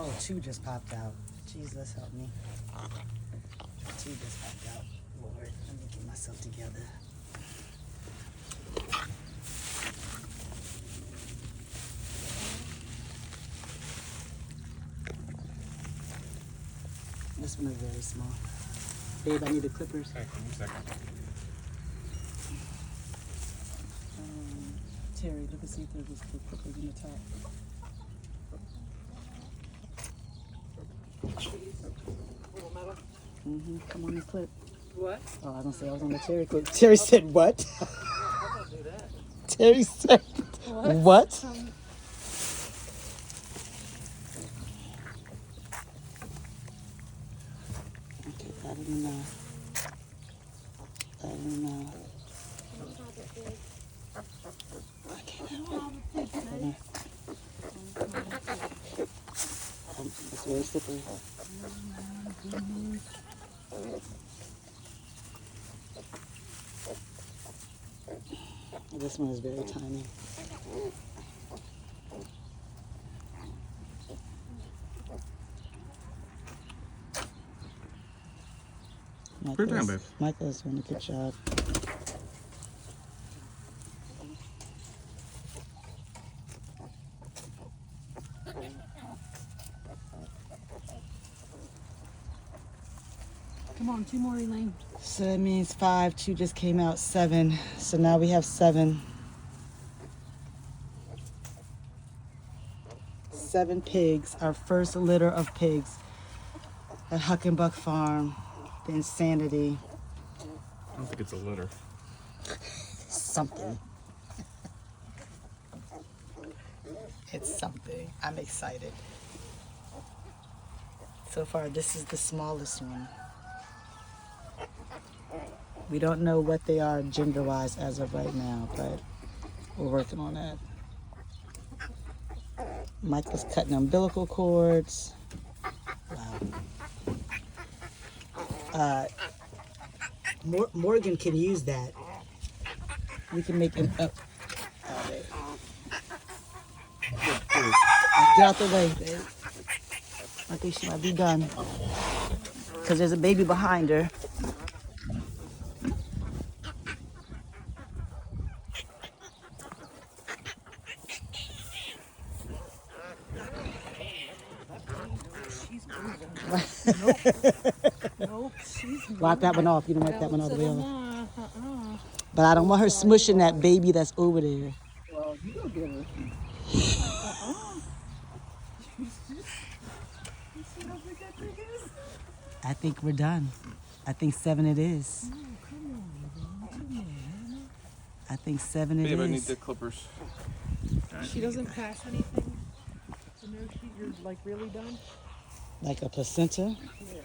Oh, two just popped out. Jesus, help me. Two just popped out. Lord, let me get myself together. This one is very small. Babe, I need the clippers. Okay, give me a second. Terry, look and see if there's just the clippers in the top. Come on the clip. What? Oh, I was gonna say I was on the Terry clip. Terry said what? I don't do that. Terry said what? Okay, I don't know. I don't know. It's very slippery. This one is very tiny. Put it down, babe. Michael's doing a good job. Come on, two more, Elaine. So that means 5, 2 just came out, 7. So now we have 7. 7 pigs, our first litter of pigs at Huck and Buck Farm. The insanity. I don't think it's a litter. Something. It's something. I'm excited. So far, this is the smallest one. We don't know what they are gender-wise as of right now, but we're working on that. Michael's cutting umbilical cords. Wow. Morgan can use that. We can make an up. Get out the way, babe. I think she might be done. Because there's a baby behind her. Nope, she's Wipe that one off. You don't wipe that one all the way off. But I don't want her smushing that baby that's over there. Well, you don't get her. You see how big that thing is? I think we're done. I think 7 it is. Oh, come on. I think 7 it Babe, I need is. the clippers. She doesn't pass anything. So no, you're like really done? Like a placenta. Yeah.